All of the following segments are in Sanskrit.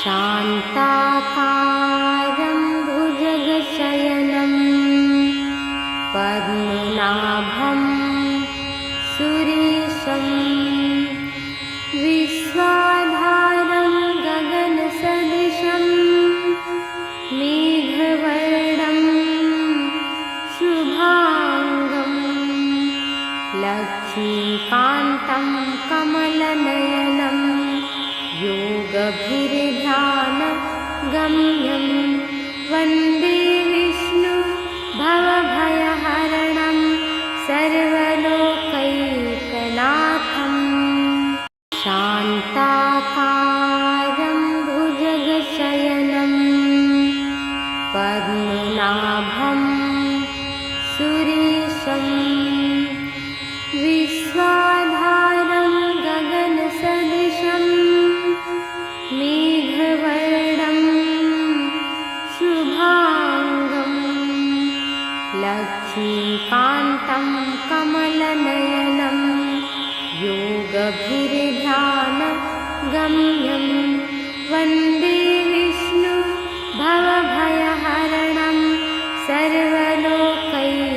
शान्ताकारं भुजगशयनं पद्मनाभं सुरेशं विश्वाधारं गगनसदृशं मेघवर्णं शुभांगं लक्ष्मीकान्तं कमलनयनं योगभिर्ध्यानगम्यं वन्दे विष्णु भवभयहरणं सर्वलोकैकनाथं शान्ताकारं भुजगशयनं पद्मनाभं सुरेशं विश्वाधारं गगनसदृशं मेघवर्णं शुभांगं लक्ष्मीकान्तं कमलनयनं योगभिर्ध्यानगम्यं वन्दे विष्णु भवभयहरणं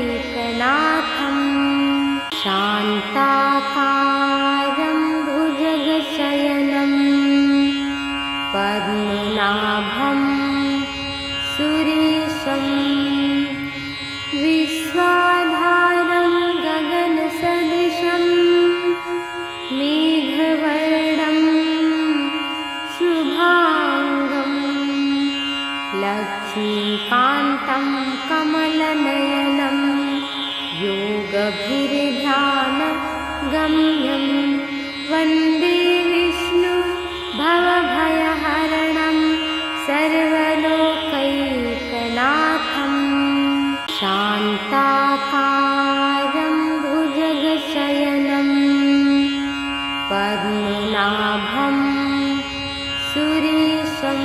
सर्वलोकैकनाथं शान्ताकारं भुजगशयनं पद्मनाभं सुरेशं विश्वाधारं गगनसदृशं मेघवर्णं शुभांगं लक्ष्मीकान्तं कमलनयनं योगभिर्ध्यानगम्यं वन्दे विष्णु भवभयहरणं सर्वलोकैकनाथं शान्ताकारं भुजगशयनं पद्मनाभं सुरेशं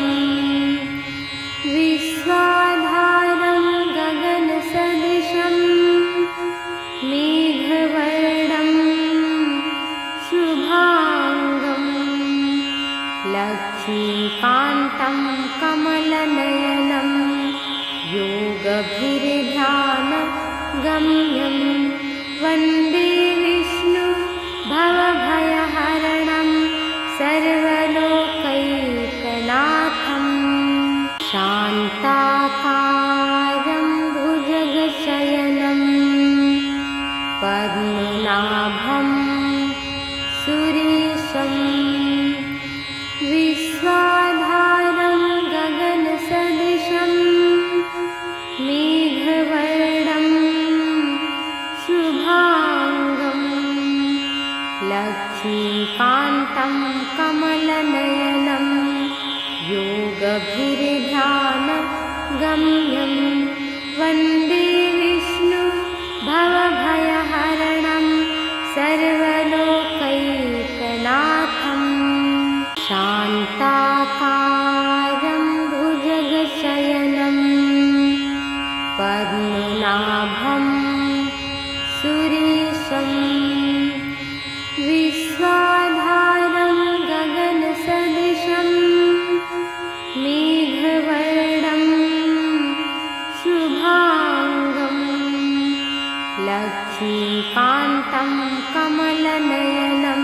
विश्वाधारं गगनसदृशं मेघवर्णं शुभांगं लक्ष्मीकान्तं कमलनयनं योगभिर्ध्यानगम्यं वन्दे विष्णु भवभयहरणं सर्वलोकैकनाथं शान्ताकारं भुजगशयनं पद्मनाभं सुरेशं विश्वाधारं गगनसदृशं मेघवर्णं शुभांगं लक्ष्मीकान्तं कमलनयनं योगभिर्ध्यानगम्यं वन्दे विष्णु भवभयहरणं सर्वलोकैकनाथं शान्ताकारं भुजगशयनं पद्मनाभं सुरेशं विश्वाधारं गगनसदृशं मेघवर्णं शुभांगं लक्ष्मीकान्तं कमलनयनं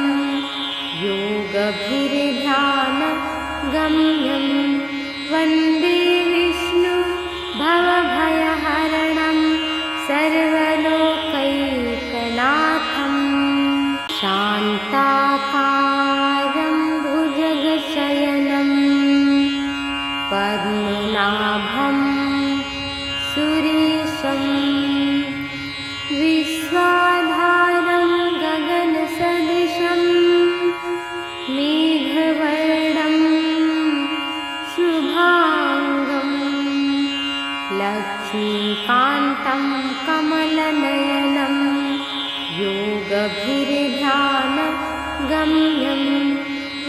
योगभिर्ध्यानगम्यं वन्दे विष्णु भवभयहरणं सर्वलोकैकनाथं शान्ताकारं भुजगशयनं पद्मनाभं सुरेशं विश्वाधारं गगनसदृशं मेघवर्णं शुभांगं लक्ष्मीकान्तं कमलनयनं योगभिर्ध्यानगम्यं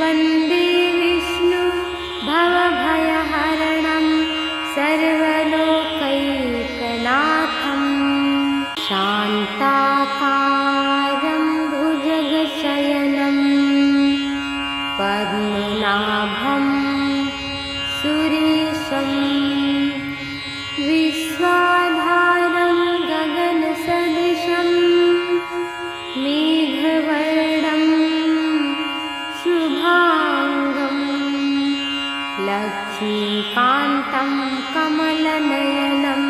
वन्दे विष्णु भवभयहरणं लक्ष्मीकान्तं कमलनयनं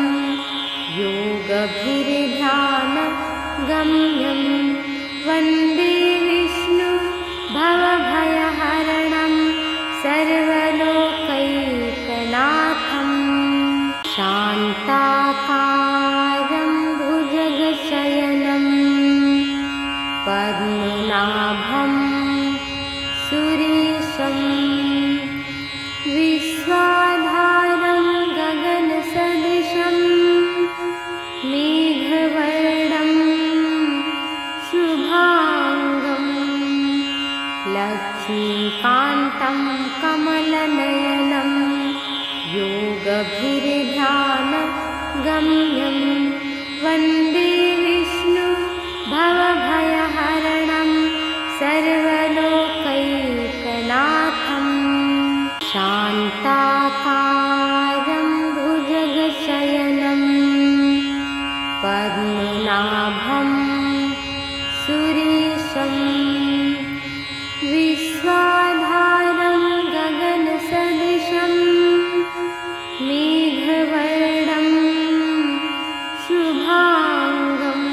योगभिर्ध्यानगम्यं वन्दे विष्णु भवभयहरणं सर्वलोकैकनाथं शान्ताकारं भुजगशयनं पद्मनाभं सुरेशं विश्वाधारं गगनसदृशं मेघवर्णं शुभांगं लक्ष्मीकान्तं कमलनयनं योगभिर्ध्यानगम्यं वन्दे विष्णु भवभयहरणं सर्वलोकैकनाथं शान्ताकारं भुजगशयनं पद्मनाभं सुरेशं विश्वाधारं गगनसदृशं मेघवर्णं शुभांगं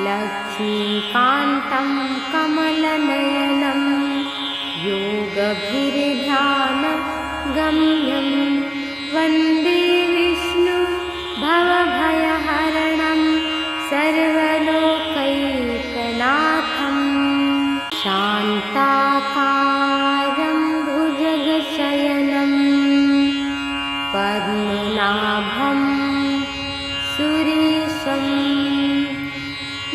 लक्ष्मीकान्तं कमलनयनं योगभिर्ध्यानगम्यं वन्दे विष्णु भवभयहरणं सर्वलोकैकनाथं शान्ताकारं भुजगशयनं पद्मनाभं सुरेशं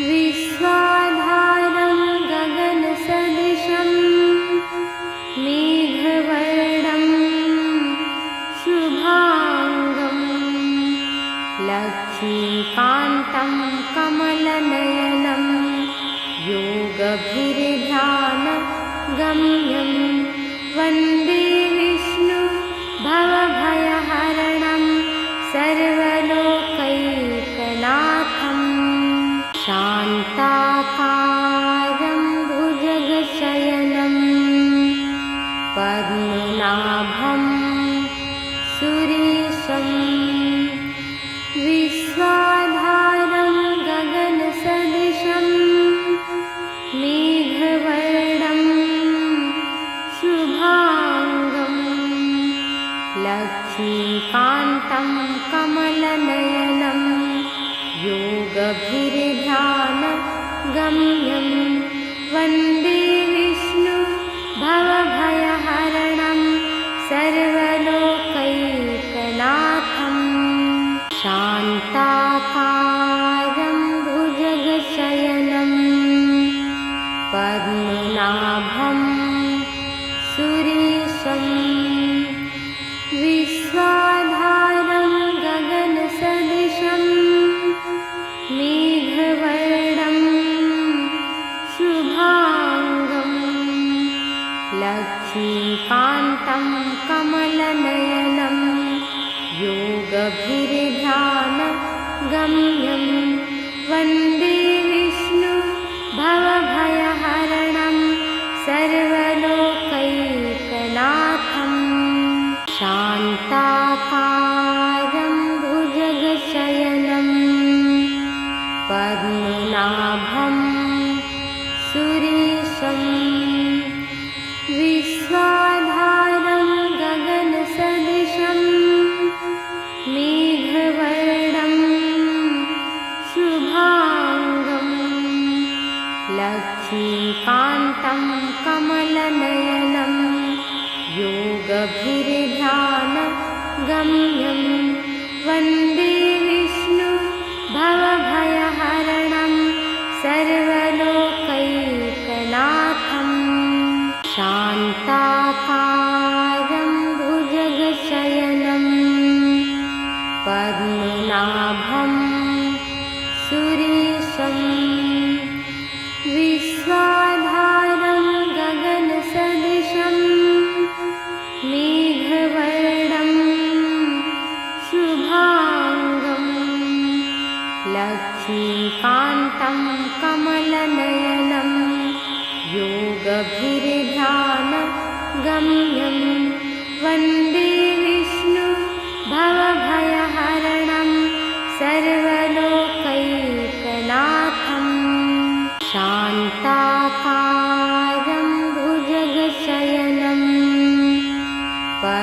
विश्वाधारं गगनसदृशं मेघवर्णं शुभांगं लक्ष्मीकान्तं कमलनयनं योगभिर्ध्यानगम्यं वन्दे विष्णु भवभयहरणं सर्वलोकैकनाथं शान्ताकारं भुजगशयनं पद्मनाभं सुरेशं विश्वाधारं गगनसदृशं मेघवर्णं शुभांगं लक्ष्मीकान्तं कमलनयनं योगभिर्ध्यानगम्यं वन्दे विष्णु भवभयहरणं सर्वलोकैकनाथं शान्ताकारं भुजगशयनं पद्मनाभं सुरेशं विश्वाधारं गगनसदृशं मेघवर्णं शुभांगं लक्ष्मीकान्तं कमलनयनं योगभिर्ध्यानगम्यं वन्दे विष्णु भवभयहरणं सर्वलोकैकनाथं शान्ताकारं भुजगशयनं पद्मनाभं सुरेशं विश्वाधारं गगनसदृशं मेघवर्णं शुभांगं लक्ष्मीकान्तं कमलनयनं योगभिर्ध्यानगम्यं वन्दे विष्णु भवभयहरणं सर्वलोकैकनाथं शान्ताकारं भुजगशयनं पद्मनाभं सुरेशं विश्वाधारं गगनसदृशं मेघवर्णं शुभांगं लक्ष्मीकान्तं कमलनयनं योगभिर्ध्यानगम्यं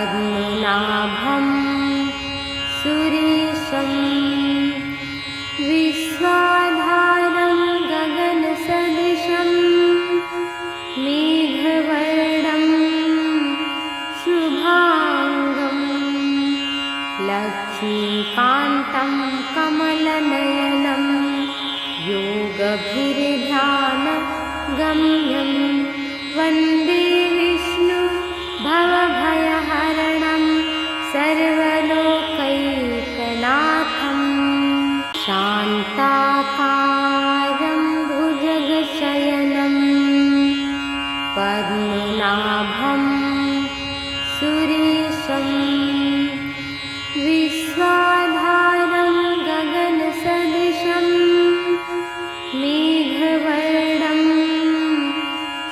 पद्मनाभं सुरेशं विश्वाधारं गगनसदृशं मेघवर्णं शुभांगं लक्ष्मीकान्तं कमलनयनं योगभिर्ध्यानगम्यं वन्दे विष्णु भवभयहरणं सर्वलोकैकनाथं शान्ताकारं भुजगशयनं पद्मनाभं सुरेशं विश्वाधारं गगनसदृशं मेघवर्णं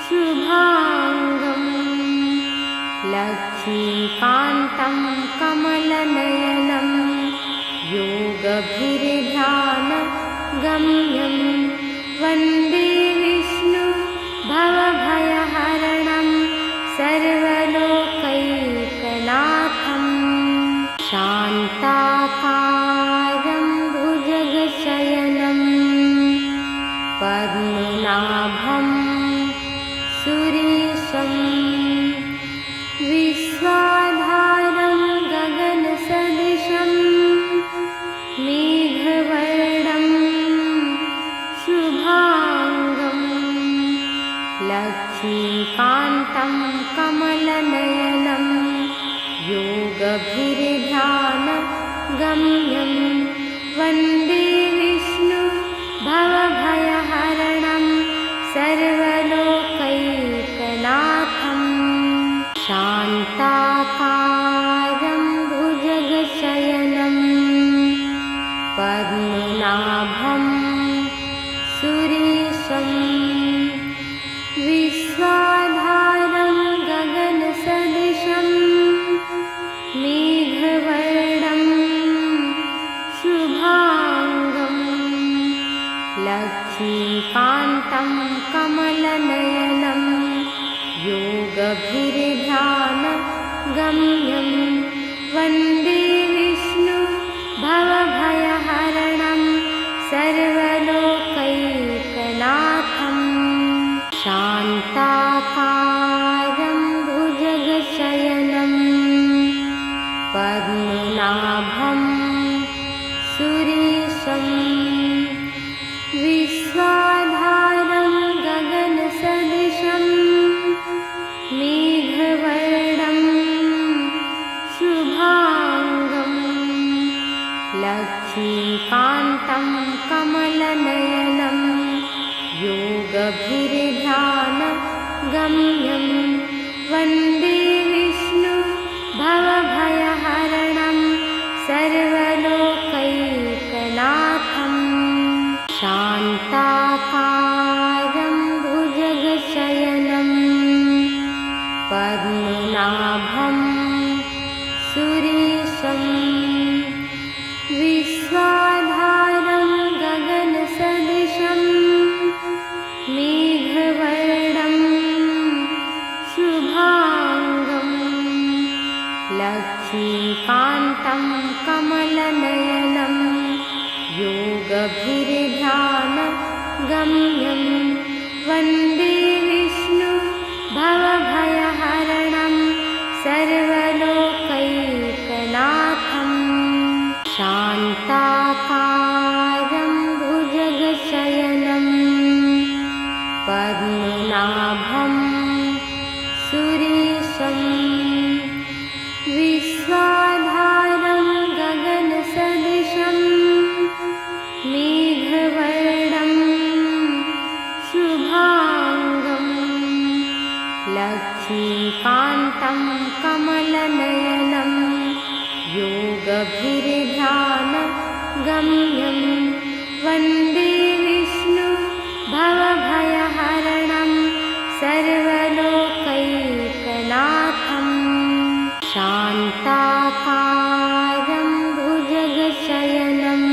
शुभांगं लक्ष्मीकान्तं कमलनयनं योगभिर्ध्यानगम्यं वन्दे विष्णु भवभयहरणं सर्वलोकैकनाथं शान्ताकारं भुजगशयनं पद्मनाभं सुरेशं विश्वाधारं गगनसदृशं मेघवर्णं शुभांगं लक्ष्मीकान्तं कमलनयनं योगभिर्ध्यानगम्यं वन्दे विष्णु भवभयहरणं सर्वलोकैकनाथं शान्ताकारं भुजगशयनं पद्मनाभं सुरेशं विश्वाधारं गगनसदृशं मेघवर्णं शुभांगं लक्ष्मीकान्तं कमलनयनं योगभिर्ध्यानगम्यं वन्दे विष्णु भवभयहरणं सर्वलोकैकनाथं शान्ताकारं भुजगशयनं पद्मनाभं सुरेशं विश्वाधारं गगनसदृशं मेघवर्णं शुभांगं लक्ष्मीकान्तं कमलनयनं योगभिर्ध्यानगम्यं वन्दे विष्णु भवभयहरणं सर्वलोकैकनाथं शान्ताकारं भुजगशयनं पद्मनाभं सुरेशं विश्वाधारं गगनसदृशं मेघवर्णं शुभांगं लक्ष्मीकान्तं कमलनयनं योगभिर्ध्यानगम्यं वन्दे विष्णु भवभयहरणं सर्वलोकैकनाथं शान्ताकारं भुजगशयनं पद्मनाभं सुरेशं विश्वाधारं गगनसदृशं मेघवर्णं शुभांगं लक्ष्मीकान्तं कमलनयनं योगभिर्ध्यानगम्यं वन्दे विष्णु भवभयहरणं सर्वलोकैकनाथं शान्ताकारं भुजगशयनं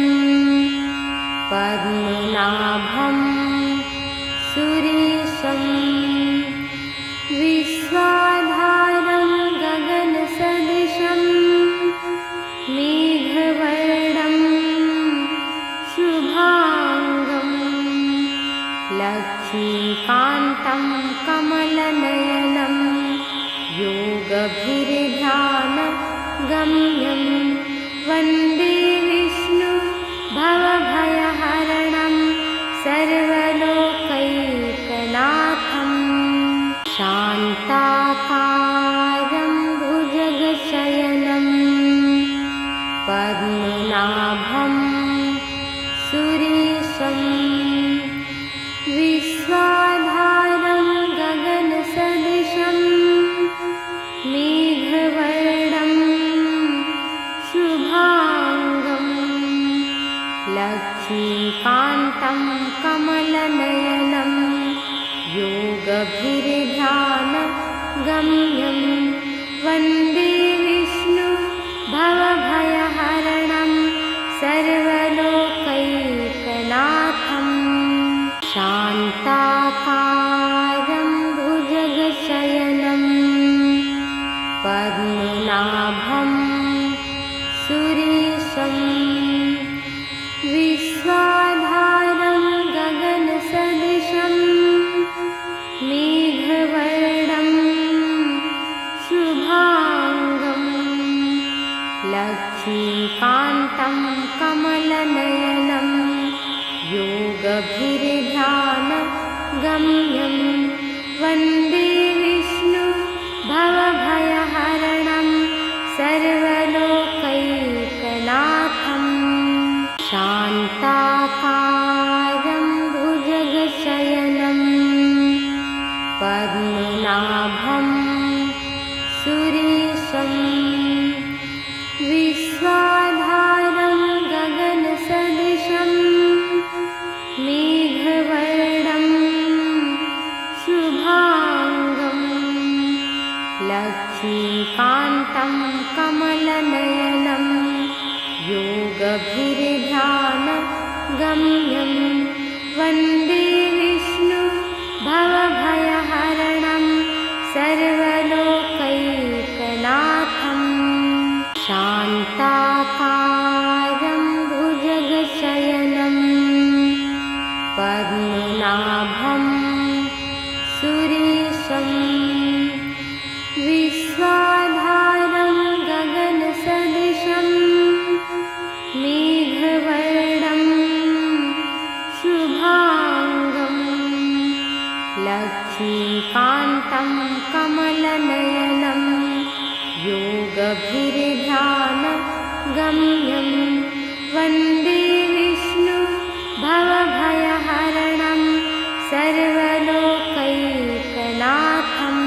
पद्मनाभं सुरेशं विश्वाधारं गगनसदृशं गम्यं वन्दे विष्णु भवभयहरणं सर्वलोकैकनाथं शान्ताकारं भुजगशयनं पद्मनाभं सुरेशं विश्वाधारं गगनसदृशं मेघवर्णं शुभांगं लक्ष्मीकान्तं कमलनयनं योगभिर्ध्यानगम्यं वन्दे विष्णु भवभयहरणं सर्वलोकैकनाथं शान्ताकारं भुजगशयनं पद्मनाभं सुरेशं विश्वाधारं गगनसदृशं मेघवर्णं शुभांगं लक्ष्मीकान्तं कमलनयनं योगभिर्ध्यानगम्यं वन्दे विष्णु भवभयहरणं सर्वलोकैकनाथं शान्ताकारं भुजगशयनं पद्मनाभं सुरेशं विश्वाधारं गगनसदृशं मेघवर्णं शुभांगं लक्ष्मीकान्तं कमलनयनं योगभिर्ध्यानगम्यं वन्दे विष्णु भवभयहरणं सर्वलोकैकनाथं शान्ताकारं भुजगशयनं पद्मनाभं सुरेशं विश्वाधारं गगनसदृशं मेघवर्णं शुभांगं लक्ष्मीकान्तं कमलनयनं योगभिर्ध्यानगम्यं वन्दे विष्णु भवभयहरणं सर्वलोकैकनाथं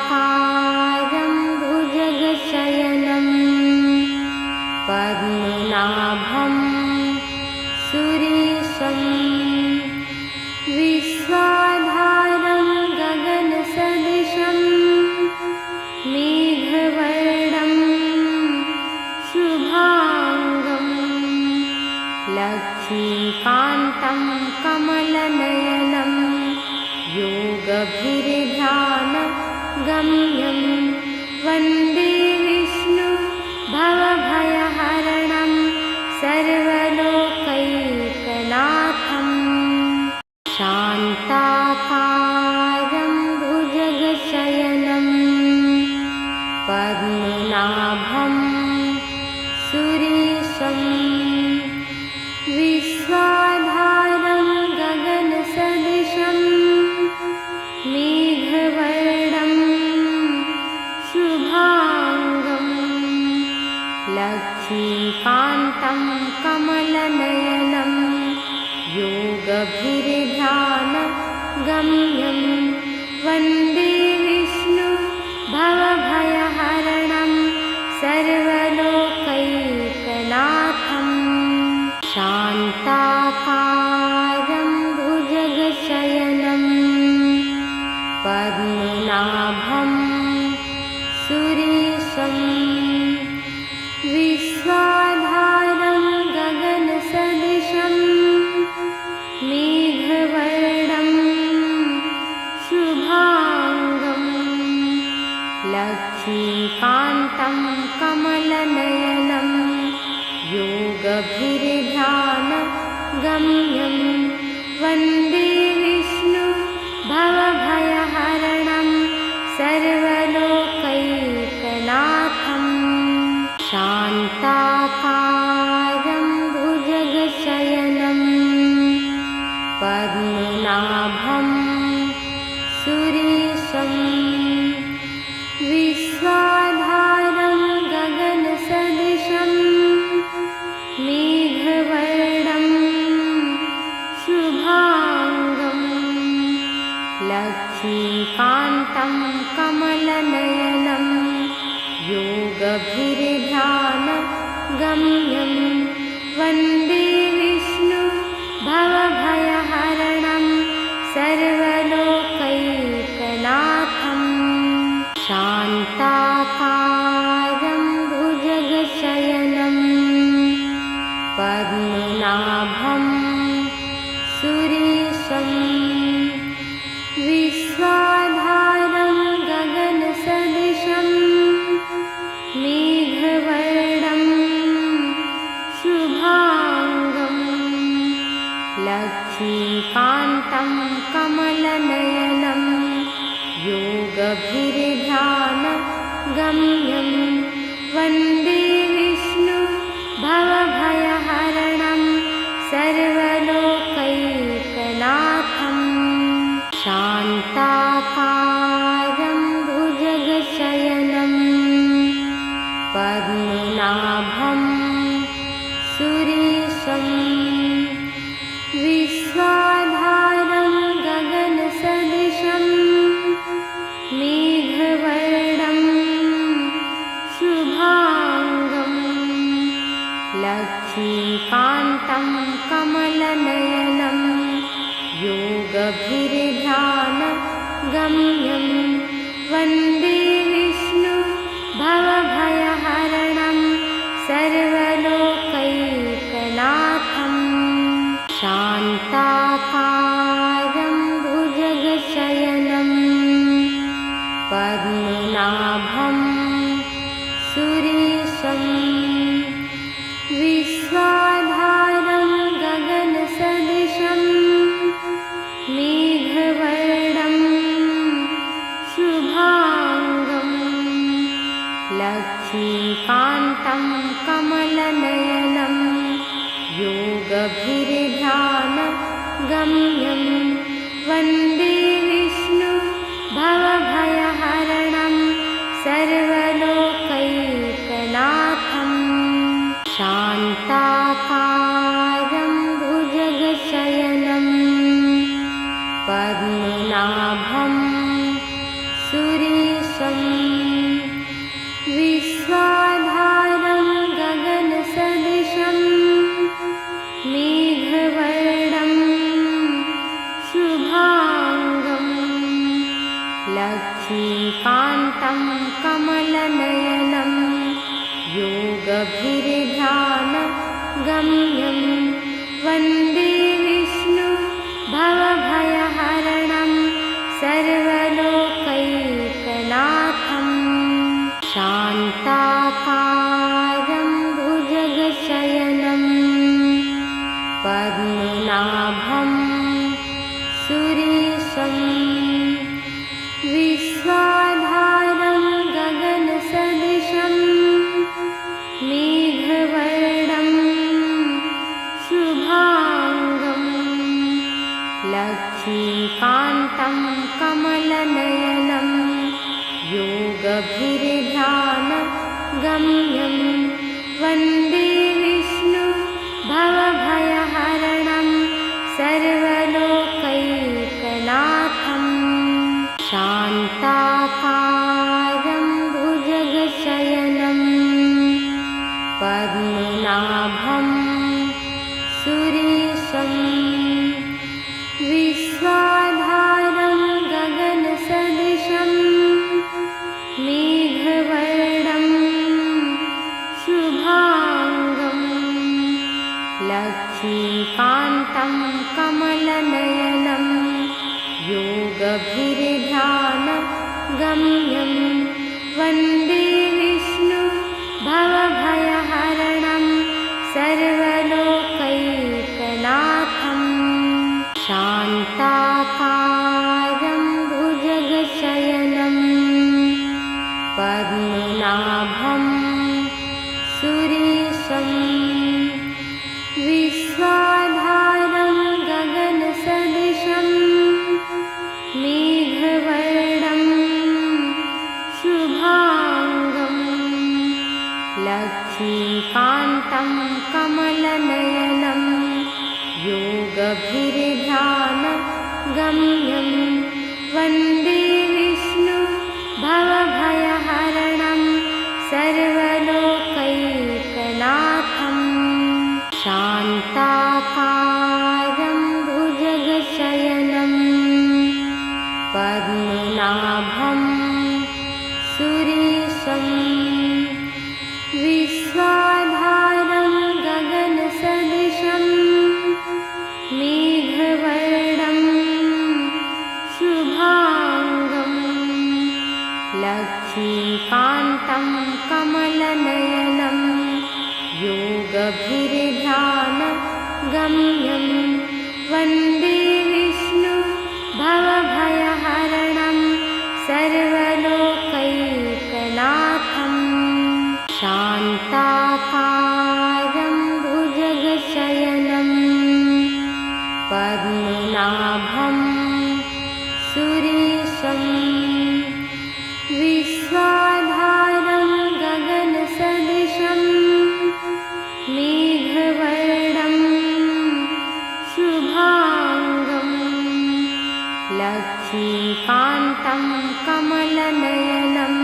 शान्ताकारं भुजगशयनं पद्मनाभं सुरेशं विश्वाधारं गगनसदृशं मेघवर्णं शुभांगं लक्ष्मीकान्तं कमलनयनं योगभिर्ध्यानगम्यं वन्दे विष्णु भवभयहरणं सर्वलोकैकनाथं शान्ताकारं भुजगशयनं पद्मनाभं सुरेशं विश्वाधारं गगनसदृशं मेघवर्णं शुभांगं लक्ष्मीकान्तं कमलनयनं योगभिर्ध्यानगम्यं वन्दे विष्णु भवभयहरणं सर्वलोकैकनाथं शान्ताकारं भुजगशयनं पद्मनाभं सुरेशं विश्वाधारं गगनसदृशं मेघवर्णं शुभांगं लक्ष्मीकान्तं कमलनयनं योगभिर्ध्यानगम्यं वन्दे विष्णु भवभयहरणं सर्वलोकैकनाथं योगभिर्ध्यानगम्यं वन्दे विष्णु भवभयहरणं सर्वलोकैकनाथं शान्ताकारं भुजगशयनं पद्मनाभं सुरेशं विश्वाधारं गगनसदृशं मेघवर्णं शुभांगं लक्ष्मीकान्तं कमलनयनं योगभिर्ध्यानगम्यं वन्दे विष्णु भवभयहरणं सर्वलोकैकनाथं शान्ताकारं भुजगशयनं पद्मनाभं सुरेशं विश्वाधारं गगनसदृशं मेघवर्णं शुभांगं लक्ष्मीकान्तं कमलनयनं योगभिर्ध्यानगम्यं वन्दे विष्णु भवभयहरणं सर्वलोकैकनाथं शान्ताकारं भुजगशयनं पद्मनाभं सुरेशं विश्वाधारं गगनसदृशं मेघवर्णं शुभांगं लक्ष्मीकान्तं कमलनयनं योगभिर्ध्यानगम्यं वन्दे विष्णु भवभयहरणं सर्वलोकैकनाथं शान्ताकारं भुजगशयनं पद्मनाभं सुरेशं विश्वाधारं गगनसदृशं मेघवर्णं शुभांगं लक्ष्मीकान्तं कमलनयनं योगभिर्ध्यानगम्यं वन्दे विष्णु भवभयहरणं सर्वलोकैकनाथं शान्ताकारं भुजगशयनं पद्मनाभं सुरेशं विश्वाधारं गगनसदृशं मेघवर्णं शुभांगं लक्ष्मीकान्तं कमलनयनं योगभिर्ध्यानगम्यं वन्दे विष्णु भवभयहरणं सर्वलोकैकनाथं शान्ताकारं भुजगशयनं पद्मनाभं सुरेशं विश्वाधारं गगनसदृशं मेघवर्णं शुभांगं लक्ष्मीकान्तं कमलनयनं योगभिर्ध्यानगम्यं वन्दे विष्णु भवभयहरणं सर्वलोकैकनाथं शान्ताकारं भुजगशयनं पद्मनाभं सुरेशं विश्वाधारं गगनसदृशं मेघवर्णं शुभांगं लक्ष्मीकान्तं कमलनयनं योगभिर्ध्यानगम्यं वन्दे विष्णु भवभयहरणं सर्व सुरेशं विश्वाधारं गगनसदृशं मेघवर्णं शुभांगं लक्ष्मीकान्तं कमलनयनं योगभिर्ध्यानगम्यं वन्दे विष्णु भवभयहरणं सर्वलोकैकनाथं शान्ताकारं भुजगशयनं पद्मनाभं सुरेशं विश्वाधारं गगनसदृशं मेघवर्णं शुभांगं लक्ष्मीकान्तं कमलनयनं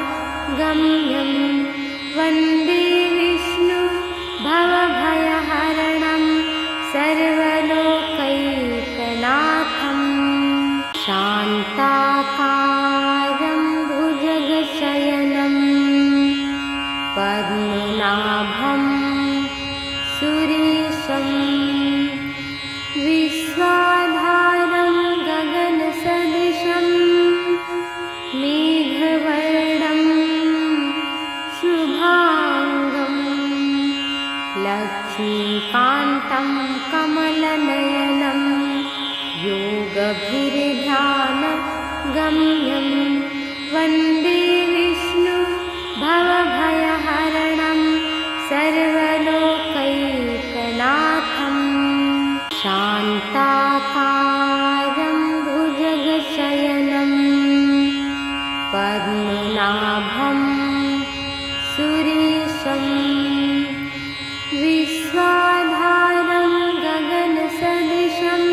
योगभिर्ध्यानगम्यं वन्दे विष्णु भवभयहरणं सर्वलोकैकनाथं शान्ताकारं भुजगशयनं पद्मनाभं सुरेशं विश्वाधारं गगनसदृशं मेघवर्णं शुभांगं लक्ष्मीकान्तं कमलनयनं योगभिर्ध्यानगम्यं वन्दे विष्णु भवभयहरणं सर्वलोकैकनाथं शान्ताकारं भुजगशयनं पद्मनाभं सुरेशं विश्वाधारं गगनसदृशं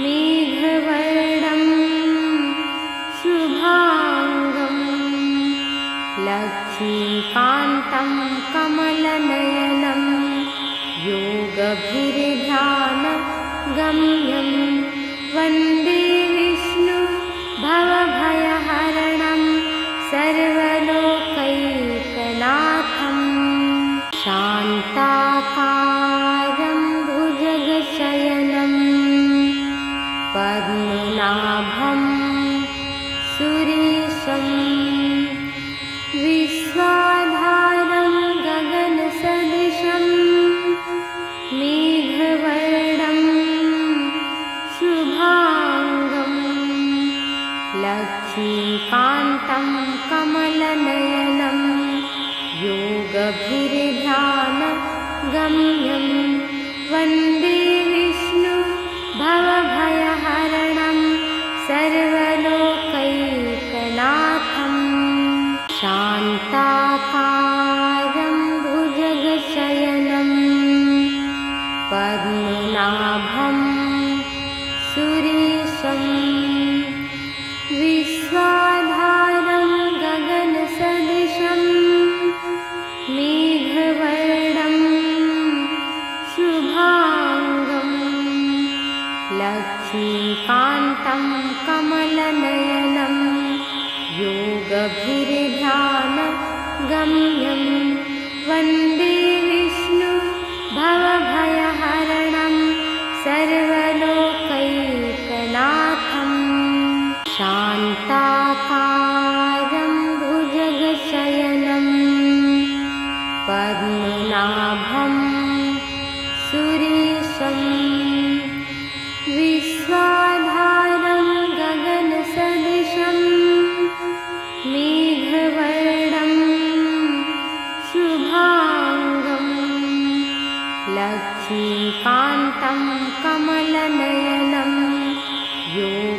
मेघवर्णं शुभांगं लक्ष्मीकान्तं कमलनयनं योगभिर्ध्यानगम्यं वन्दे विष्णु भवभयहरणं सर्वलोकैकनाथं शान्ताकारं भुजगशयनं पद्मनाभं सुरेशं विश्वाधारं गगनसदृशं मेघवर्णं शुभांगं लक्ष्मीकान्तं कमलनयनं योगभिर्ध्यानगम्यं वन्दे विष्णु भवभयहरणं सर्वलोकैकनाथं शान्ताकारं भुजगशयनं पद्मनाभं सुरेशं विश्वाधारं गगनसदृशं मेघवर्णं शुभांगं लक्ष्मीकान्तं कमलनयनं योगभिर्ध्यानगम्यं वन्दे विष्णु भवभयहरणं सर्वलोकैकनाथं शान्ताकारं भुजगशयनं पद्मनाभं सुरेशं विश्वाधारं गगनसदृशं मेघवर्णं शुभांगं लक्ष्मीकान्तं कमलनयनं योगभिर्ध्यानगम्यं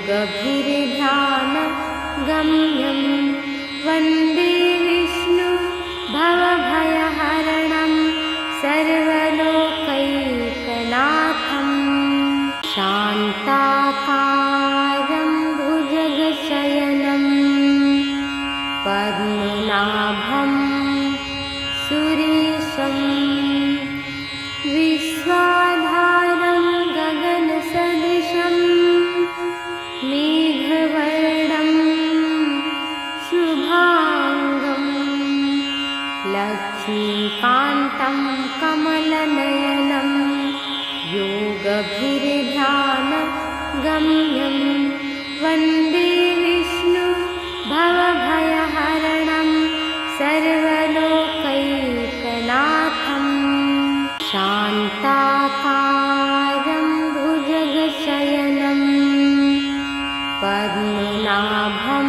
पद्मनाभं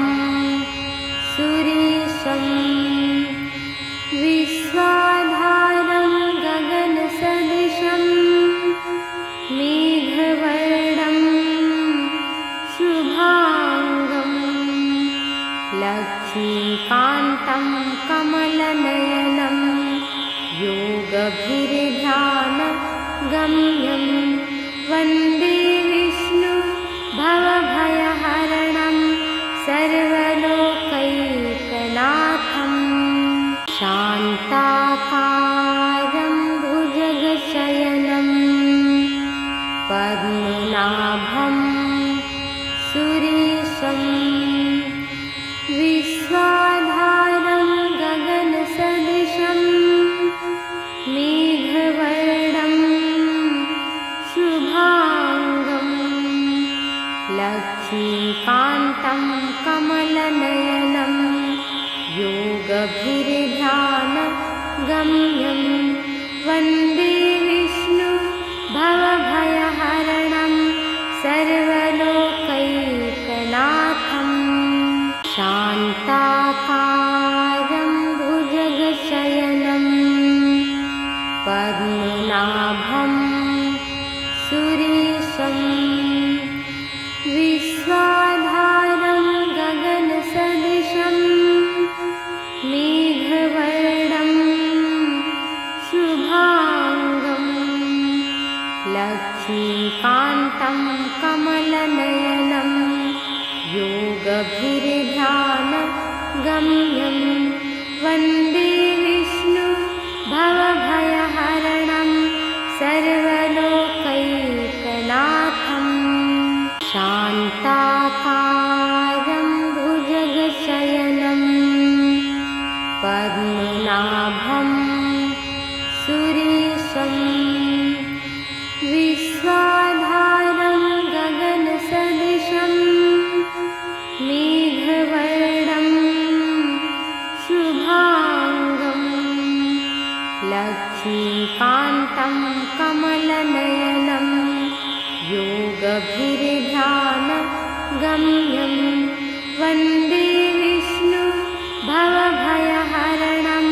सुरेशं विश्वाधारं गगनसदृशं मेघवर्णं शुभांगं लक्ष्मीकान्तं कमलनयनं योगभिर्ध्यानगम्यं वन्दे विष्णु भवभयहरणं सर्वलोकैकनाथं शान्ताकारं भुजगशयनं पद्मनाभं सुरेशं विश्वाधारं गगनसदृशं मेघवर्णं शुभांगं लक्ष्मीकान्तं कमलनयनं योगभिर्ध्यानगम्यं वन्दे विष्णु भवभयहरणं सर्वलोकैकनाथं शान्ताकारं भुजगशयनं पद्मनाभं सुरेशं विश्वाधारं गगनसदृशं मेघवर्णं शुभांगं लक्ष्मीकान्तं कमलनयनं योगभिर्ध्यानगम्यं वन्दे विष्णु भवभयहरणं सर्वलोकैकनाथं शान्ताकारं भुजगशयनं पद्मनाभं सुरेशं विश्वाधारं गगनसदृशं मेघवर्णं शुभांगं लक्ष्मीकान्तं कमलनयनं योगभिर्ध्यानगम्यं वन्दे विष्णु भवभयहरणं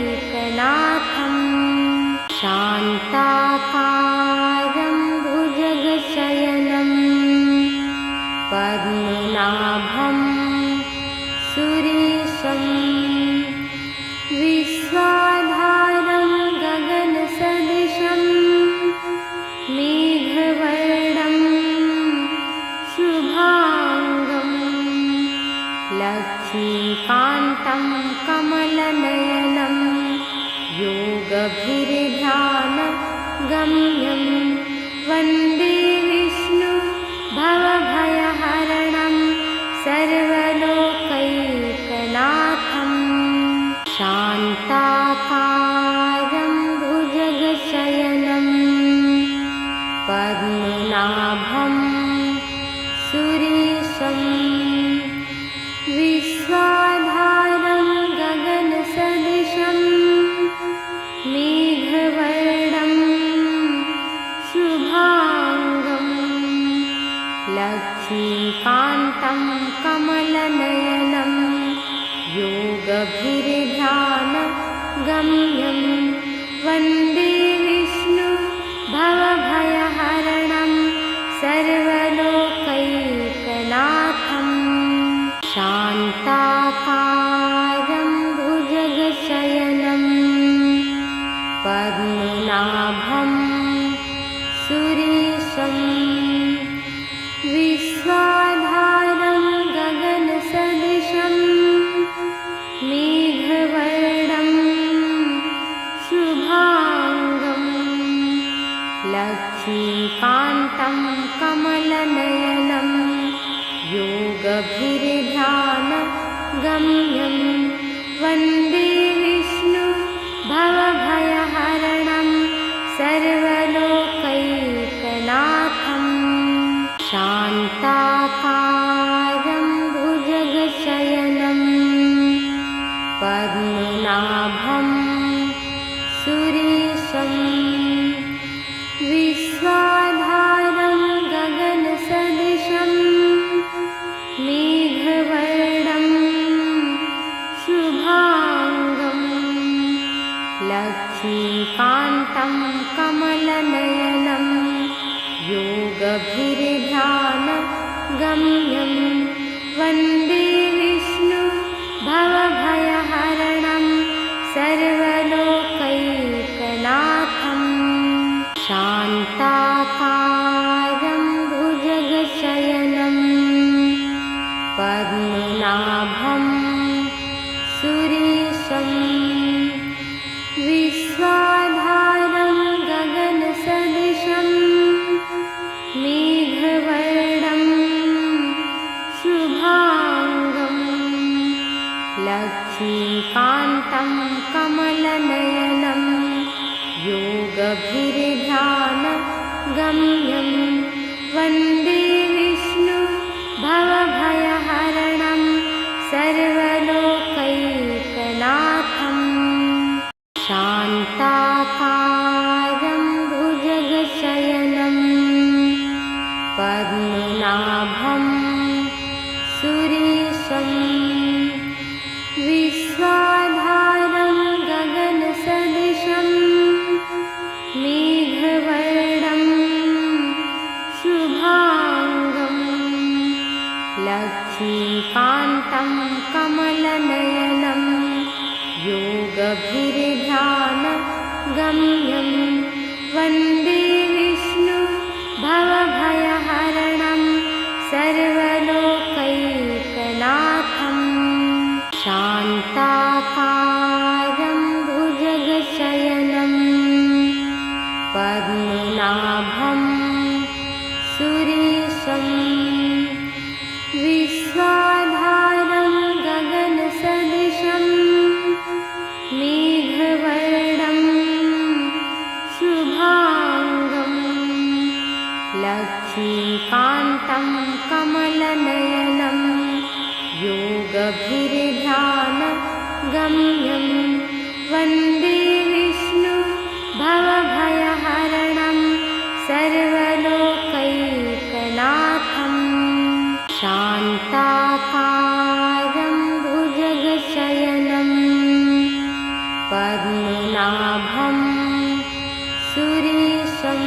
सर्वलोकैकनाथं शान्ताकारं भुजगशयनं पद्मनाभं सुरेशं विश्वाधारं गगनसदृशं मेघवर्णं शुभांगं लक्ष्मीकान्तं कमलनयनं योगभिर्ध्यानगम्यं वन्दे विष्णु भवभयहरणं सर्वलोकैकनाथं शान्ताकारं भुजगशयनं पद्मनाभं सुरेशं विश्वाधारं गगनसदृशं मेघवर्णं शुभांगं लक्ष्मीकान्तं कमलनयनं योगभिर्ध्यानगम्यं वन्दे विष्णु भवभयहरणं सर्वलोकैकनाथं शान्ताकारं भुजगशयनं पद्मनाभं सुरेशं विश्वाधारं गगनसदृशं मेघवर्णं शुभांगं लक्ष्मीकान्तं कमलनयनं योगभिर्ध्यानगम्यं वन्दे विष्णु भवभयहरणं सर्वलोकैकनाथं शान्ताकारं भुजगशयनं पद्मनाभं सुरेशं विश्वाधारं गगनसदृशं गम्यं वन्दे विष्णु भवभयहरणं सर्वलोकैकनाथं शान्ताकारं भुजगशयनं पद्मनाभं सुरेशं विश्वाधारं गगनसदृशं मेघवर्णं शुभांगं लक्ष्मीकान्तं कमलनयनं योगभिर्ध्यानगम्यं वन्दे विष्णु भवभयहरणं सर्वलोकैकनाथं शान्ताकारं भुजगशयनं पद्मनाभं सुरेशं विश्वाधारं गगनसदृशं मेघवर्णं शुभांगं लक्ष्मीकान्तं कमलनयनं योगभिर्ध्यानगम्यं वन्दे विष्णु भवभयहरणं सर्वलोकैकनाथं शान्ताकारं भुजगशयनं पद्मनाभं सुरेशं विश्वाधारं गगनसदृशं मेघवर्णं शुभांगं लक्ष्मीकान्तं कमलनयनं योगभिर्ध्यानगम्यं वन्दे विष्णु भवभयहरणं सर्वलोकैकनाथं शान्ताकारं भुजगशयनं पद्मनाभं सुरेशं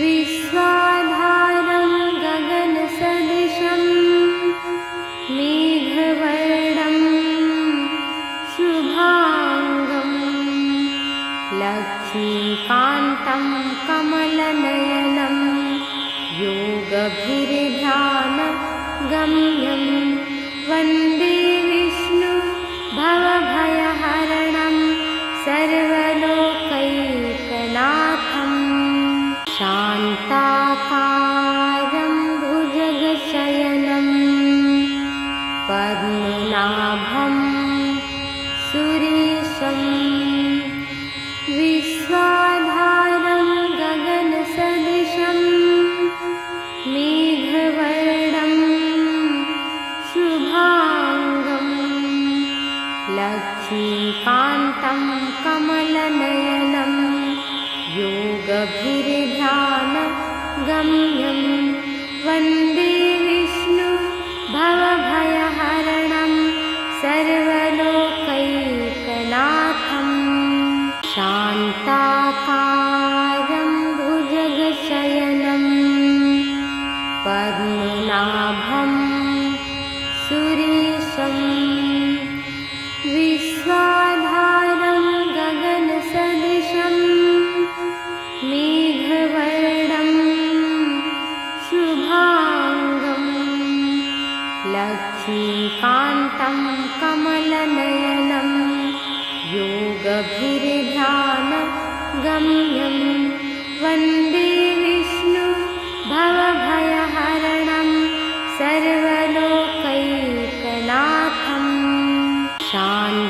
विश्वाधारं गगनसदृशं मेघवर्णं शुभांगं लक्ष्मीकान्तं कमलनयनं योगभिर्ध्यानगम्यं वन्दे विष्णु भवभयहरणं सर्वलोकैकनाथं शान्ताकारं भुजगशयनं पद्मनाभं सुरेशं विश्वाधारं गगनसदृशं मेघवर्णं शुभांगं लक्ष्मीकान्तं कमलनयनं योगभिर्ध्यानगम्यं वन्दे विष्णु भवभयहरणं सर्वलोकैकनाथं शान्ताकारं भुजगशयनं पद्मनाभं सुरेशं विश्वाधारं गगनसदृशं मेघवर्णं शुभांगं लक्ष्मीकान्तं कमलनयनं योगभिर्ध्यानगम्यं वन्दे विष्णु भवभयहरणं सर्वलोकैकनाथं शान्ताकारं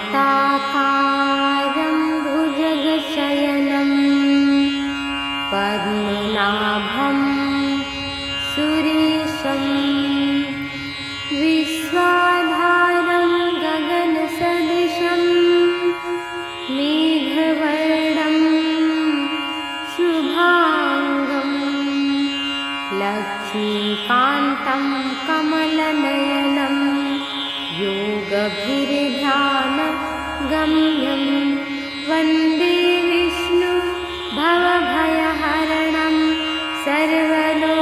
भुजगशयनं पद्मनाभं सुरेशं विश्वाधारं गगनसदृशं मेघवर्णं शुभांगं लक्ष्मीकान्तं कमलनयनं योगभिर्ध्यानगम्यं वन्दे विष्णु भवभयहरणं सर्वलोकैकनाथं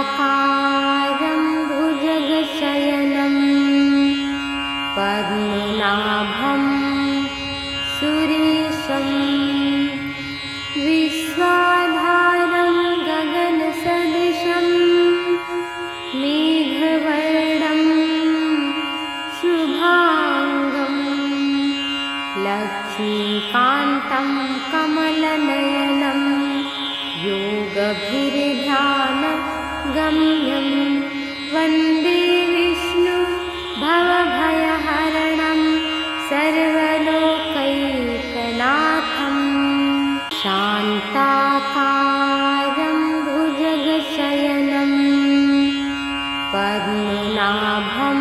शान्ताकारं भुजगशयनं पद्मनाभं सुरेशं विश्वाधारं गगनसदृशं मेघवर्णं शुभांगं लक्ष्मीकान्तं कमलनयनं योगभिर्ध्यानगम्यं वन्दे विष्णु भवभयहरणं सर्वलोकैकनाथं शान्ताकारं भुजगशयनं पद्मनाभं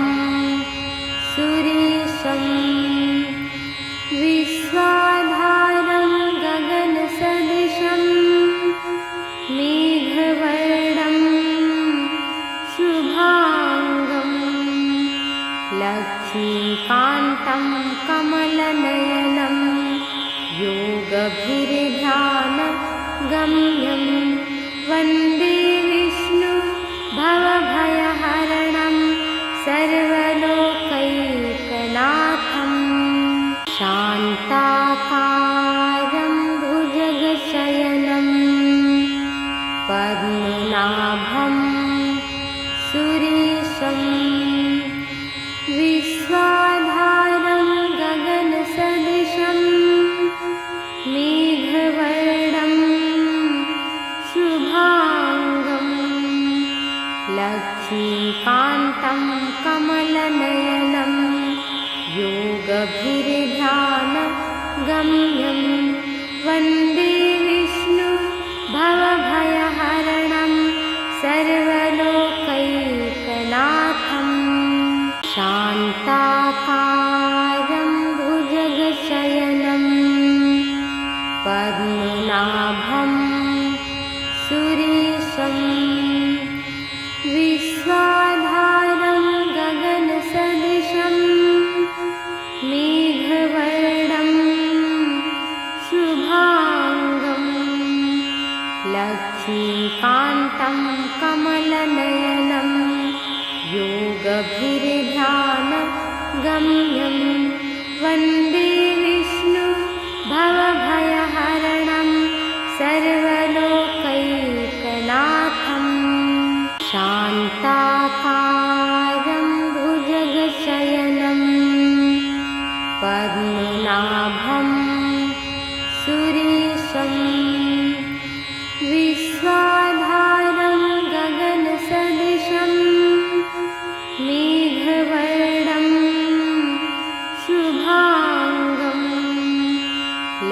सुरेशं विश्वाधारं गगनसदृशं मेघवर्णं शुभांगं लक्ष्मीकान्तं कमलनयनं योगभिर्ध्यानगम्यं वन्दे विष्णु भवभयहरणं सर्वलोकैकनाथं शान्ताकारं भुजगशयनं पद्मनाभं सुरेशं विश्वाधारं गगनसदृशं मेघवर्णं शुभांगं लक्ष्मीकान्तं कमलनयनं योगभिर्ध्यानगम्यं वन्दे विष्णु भवभयहरणं सर्वलोकैकनाथं शान्ताकारं भुजगशयनं पद्मनाभं सुरेशं विश्वाधारं गगनसदृशं मेघवर्णं शुभांगं लक्ष्मीकान्तं कमलनयनं योगभिर्ध्यानगम्यं वन्दे विष्णु भवभयहरणं सर्वलोकैकनाथं शान्ताकारं भुजगशयनं पद्मनाभं सुरेशं विश्वाधारं गगनसदृशं मेघवर्णं शुभांगं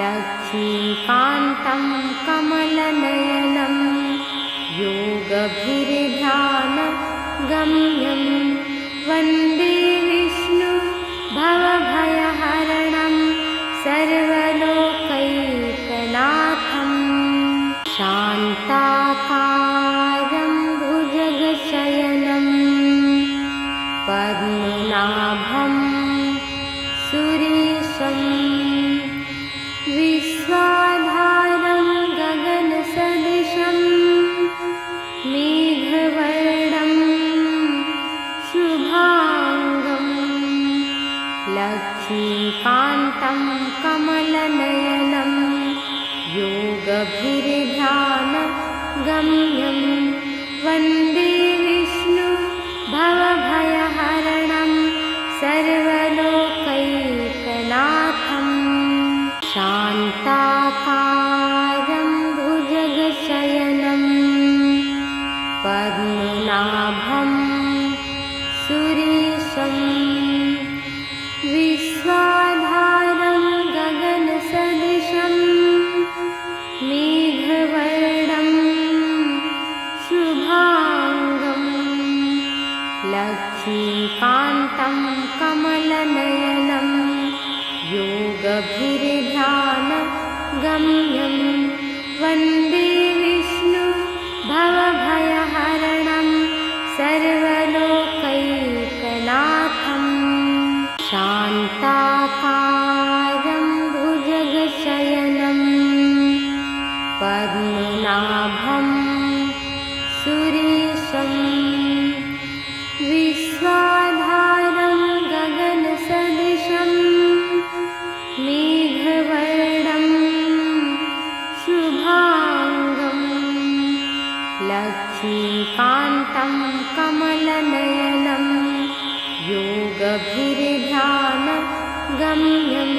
लक्ष्मीकान्तं कमलनयनं योगभिर्ध्यानगम्यं वन्दे विष्णु भवभयहरणं सर्वलोकैकनाथं शान्ताकारं भुजगशयनं पद्मनाभं सुरेशं विश्वाधारं गगनसदृशं मेघवर्णं शुभांगं लक्ष्मीकान्तं कमलनयनं योगभिर्ध्यानगम्यं वन्दे विष्णु भवभयहरणं सर्वलोकैकनाथं शान्ताकारं भुजगशयनं पद्मनाभं सुरेशं विश्वाधारं गगनसदृशं मेघवर्णं शुभांगं लक्ष्मीकान्तं कमलनयनं योगभिर्ध्यानगम्यं वन्दे विष्णु भवभयहरणं सर्वलोकैकनाथं शान्ताकारं भुजगशयनं पद्मनाभं सुरेशं लक्ष्मीकान्तं कमलनयनं योगभिर्ध्यानगम्यं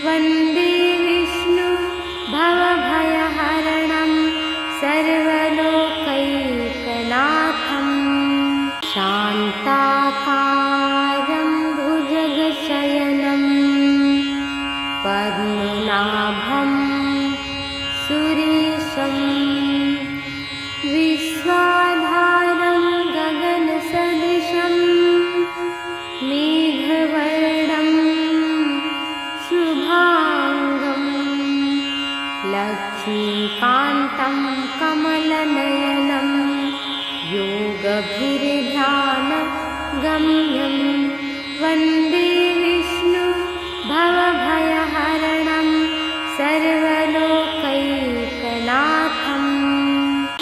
वन्दे विष्णु भवभयहरणं सर्वलोकैकनाथं शान्ताकारं भुजगशयनं पद्मनाभं सुरेशं विश्वाधारं गगनसदृशं मेघवर्णं शुभांगं लक्ष्मीकान्तं कमलनयनं योगभिर्ध्यानगम्यं वन्दे विष्णु भवभयहरणं सर्वलोकैकनाथं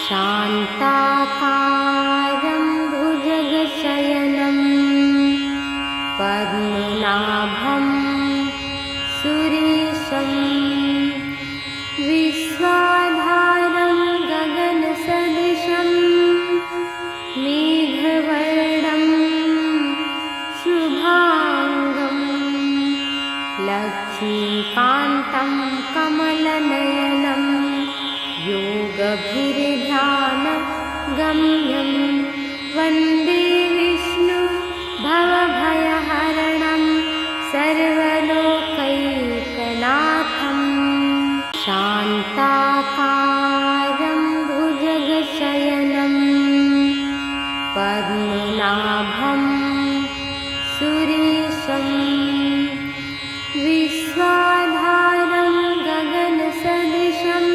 शान्ताकारं भुजगशयनं पद्मनाभं सुरेशं विश्वाधारं गगनसदृशं मेघवर्णं शुभांगं लक्ष्मीकान्तं कमलनयनं योगभिर्ध्यानगम्यं वन्दे विष्णु भवभयहरणं सर्वलोकैकनाथं शान्ताकारं भुजगशयनं पद्मनाभं सुरेशं विश्वाधारं गगनसदृशं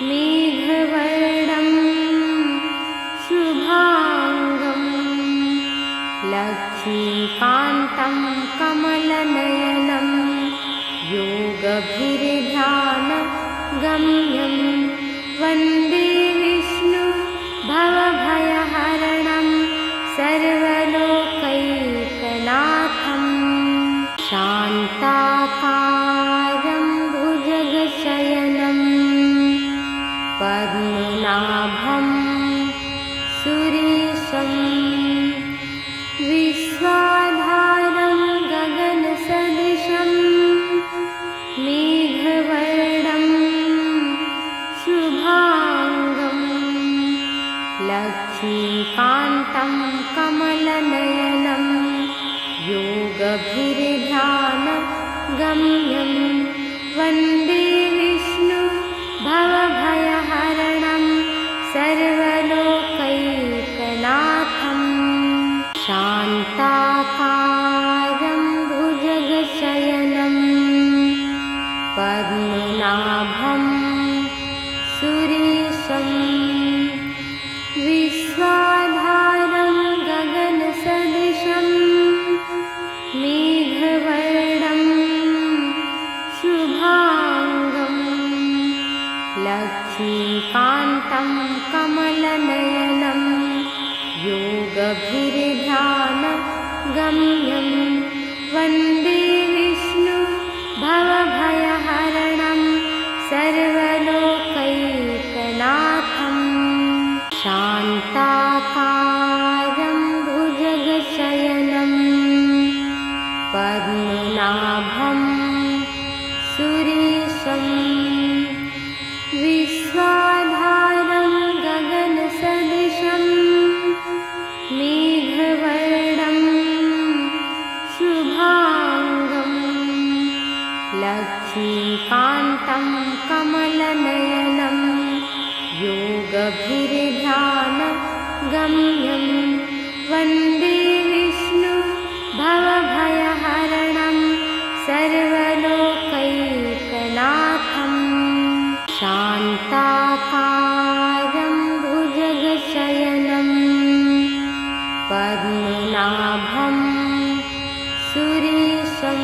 मेघवर्णं शुभांगं लक्ष्मीकान्तं कमलनयनं योगभिर्ध्यानगम्यं वन्दे विष्णु भवभयहरणं सर्वलोकैकनाथं शान्ताकारं भुजगशयनं पद्मनाभं सुरेशं विश्वाधारं गगनसदृशं मेघवर्णं शुभांगं लक्ष्मीकान्तं कमलनयनं योगभिर्ध्यानगम्यं वन्दे विष्णु भवभयहरणं सर्वलोकैकनाथं शान्ताकारं भुजगशयनं पद्मनाभं सुरेशं विश्वाधारं गगनसदृशं मेघवर्णं शुभांगं लक्ष्मीकान्तं कमलनयनं योगभिर्ध्यानगम्यं वन्दे विष्णु भवभयहरणं सर्वलोकैकनाथं शान्ताकारं भुजगशयनं पद्मनाभं सुरेशं विश्वाधारं गगनसदृशं मेघवर्णं शुभांगं लक्ष्मीकान्तं कमलनयनं योगभिर्ध्यानगम्यं वन्दे विष्णु भवभयहरणं सर्वलोकैकनाथं शान्ताकारं भुजगशयनं पद्मनाभं सुरेशं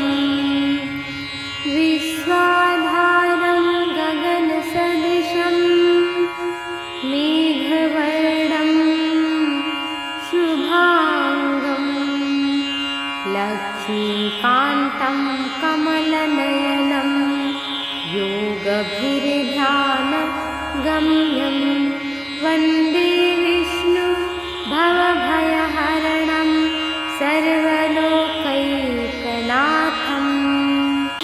विश्वाधारं गगनसदृशं मेघवर्णं शुभांगं लक्ष्मीकान्तं कमलनयनं योगभिर्ध्यानगम्यं वन्दे विष्णु भवभयहरणं सर्वलोकैकनाथं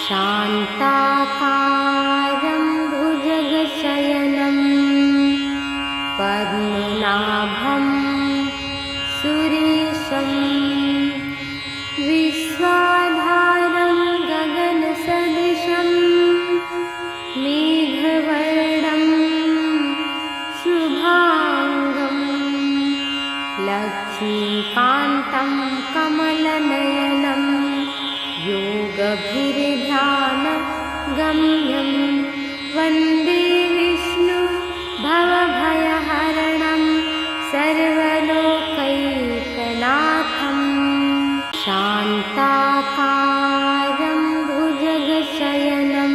शान्ताकारं भुजगशयनं पद्मनाभं सुरेशं विश्वाधारं गगनसदृशं मेघवर्णं शुभांगं लक्ष्मीकान्तं कमलनयनं योगभिर्ध्यानगम्यं वन्दे विष्णु भवभयहरणं सर्वलोकैकनाथं शान्ताकारं भुजगशयनं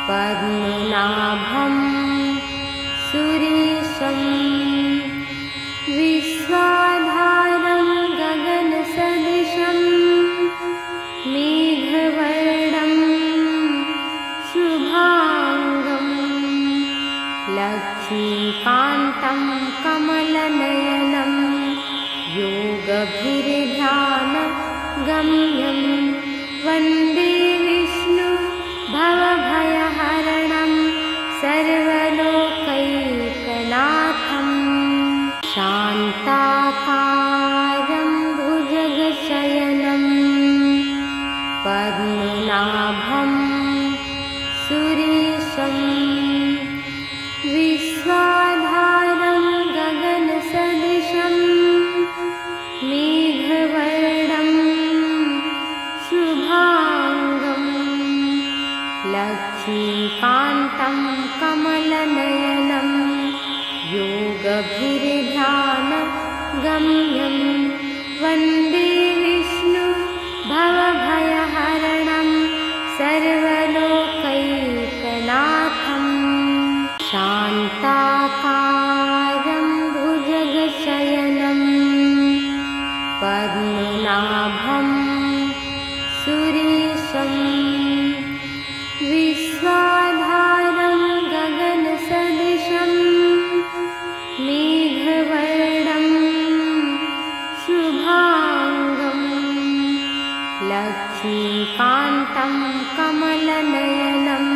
पद्मनाभं सुरेशं विश्वाधारं गगनसदृशं मेघवर्णं शुभांगं लक्ष्मीकान्तं कमलनयनं योगभिर्ध्यानगम्यं वन्दे विष्णु भवभयहरणं सर्वलोकैकनाथं शान्ताकारं भुजगशयनं पद्मनाभं सुरेशं विश्वाधारं गगनसदृशं मेघवर्णं शुभांगं लक्ष्मीकान्तं कमलनयनं योगभिर्ध्यानगम्यं वन्दे विष्णु भवभयहरणं सर्वलोकैकनाथं शान्ताकारं भुजगशयनं पद्मनाभं सुरेशं विश्वाधारं गगनसदृशं मेघवर्णं शुभांगं लक्ष्मीकान्तं कमलनयनं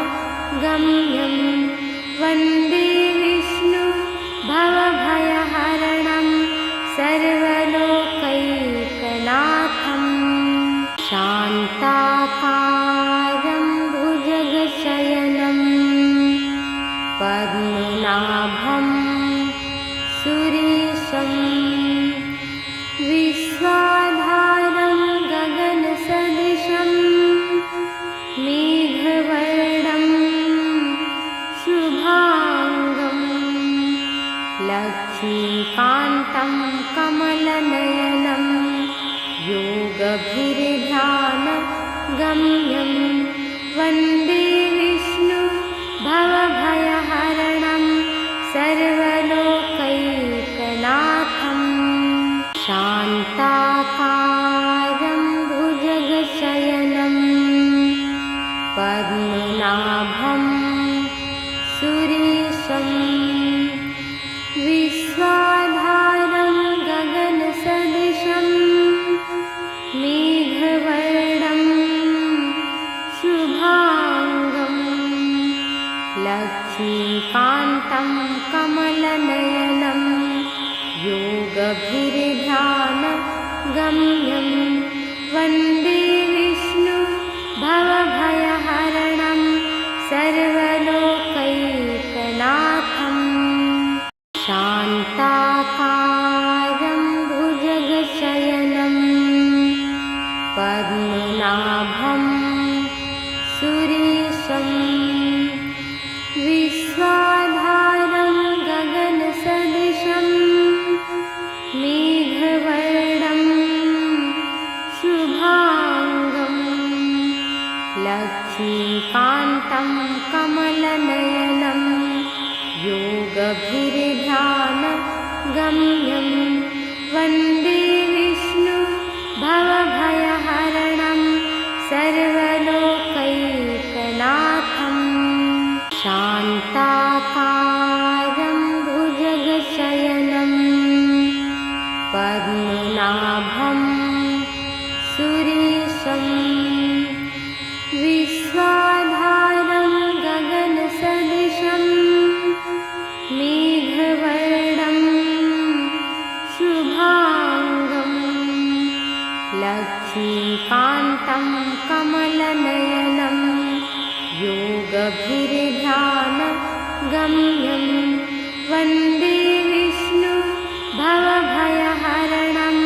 योगभिर्ध्यानगम्यं वन्दे विष्णु भवभयहरणं सर्वलोकैकनाथं शान्ताकारं भुजगशयनं पद्मनाभं सुरेशं विश्वाधारं गगनसदृशं मेघवर्णं शुभांगं लक्ष्मीकान्तं कमलनयनं योगभिर्ध्यानगम्यं वन्दे विष्णु भवभयहरणं सर्वलोकैकनाथं शान्ताकारं भुजगशयनं पद्मनाभं सुरेशं विश्वाधारं गगनसदृशं मेघवर्णं शुभांगं लक्ष्मीकान्तं कमलनयनं योगभिर्ध्यानगम्यं वन्दे विष्णु भवभयहरणं सर्वलोकैकनाथं शान्ताकारं भुजगशयनं पद्मनाभं सुरेशं विश्वाधारं गगनसदृशं मेघवर्णं शुभांगं लक्ष्मीकान्तं कमलनयनं योगभिर्ध्यानगम्यं वन्दे विष्णु भवभयहरणं सर्वलोकैकनाथं शान्ताकारं भुजगशयनं पद्मनाभं सुरेशं विश्वाधारं गगनसदृशं मेघवर्णं शुभांगं लक्ष्मीकान्तं कमलनयनं योगभिर्ध्यानगम्यं वन्दे विष्णु भवभयहरणं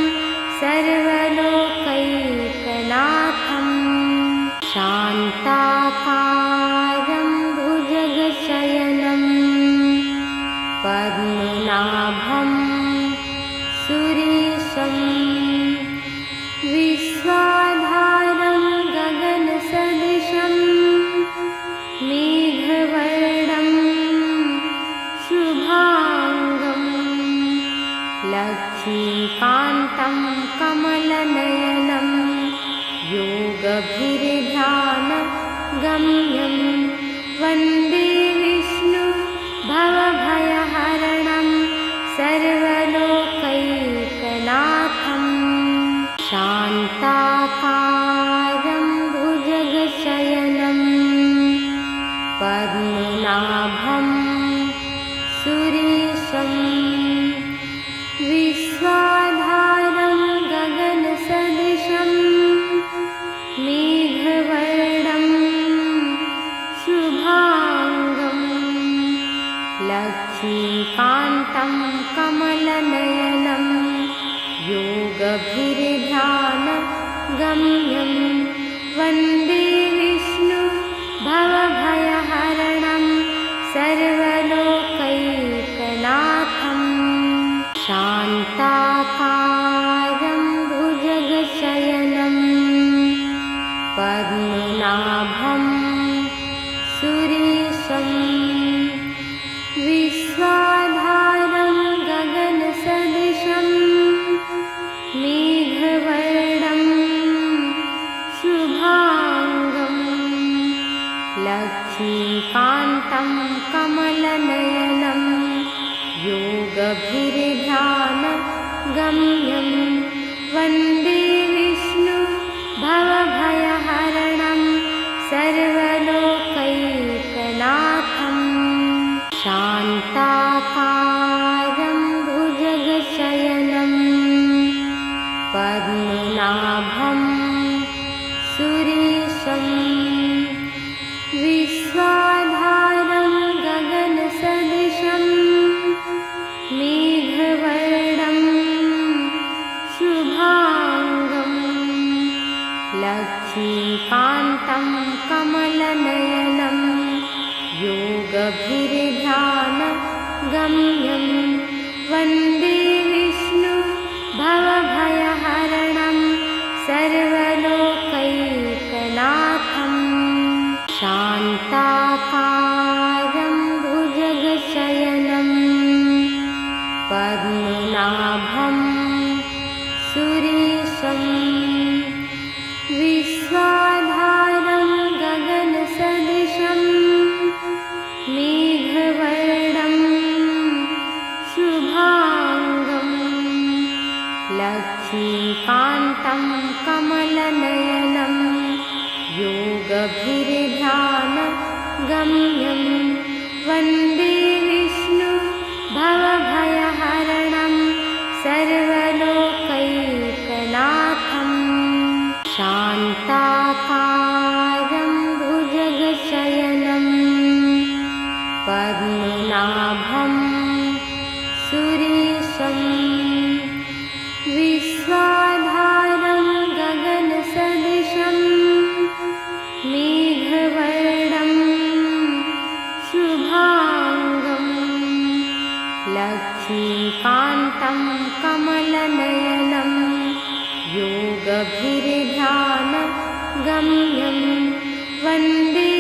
सर्वलोकैकनाथं शान्ताकारं भुजगशयनं पद्मनाभं सुरेशं विश्वाधारं गगनसदृशं मेघवर्णं शुभांगं लक्ष्मीकान्तं कमलनयनं योगभिर्ध्यानगम्यं वन्दे विष्णु भवभयहरणं सर्वलोकैकनाथं शान्ताकारं भुजगशयनं पद्मनाभं सुरेशं विश्वाधारं गगनसदृशं मेघवर्णं शुभांगं लक्ष्मीकान्तं कमलनयनं योगभिर्ध्यानगम्यं वन्दे विष्णु भवभयहरणं सर्वलोकैकनाथं शान्ताकारं भुजगशयनं पद्मनाभं सुरेशं विश्वाधारं गगनसदृशं मेघवर्णं शुभांगं लक्ष्मीकान्तं कमलनयनं योगभिर्ध्यानगम्यं वन्दे विष्णु भवभयहरणं सर्वलोकैकनाथं शान्ताकारं भुजगशयनं पद्मनाभं सुरेशं विश्वाधारं गगनसदृशं मेघवर्णं शुभांगं लक्ष्मीकान्तं कमलनयनं योगभिर्ध्यानगम्यं वन्दे विष्णु भवभयहरणं सर्वलोकैकनाथं शान्ताकारं भुजगशयनं पद्मनाभं सुरेशं विश्वाधारं गगनसदृशं मेघवर्णं शुभांगं लक्ष्मीकान्तं कमलनयनं योगभिर्ध्यानगम्यं वन्दे विष्णु भवभयहरणं सर्वलोकैकनाथं शान्ताकारं भुजगशयनं पद्मनाभं सुरेशं विश्वाधारं गगनसदृशं मेघवर्णं शुभांगं लक्ष्मीकान्तं कमलनयनं योगभिर्ध्यानगम्यं वन्दे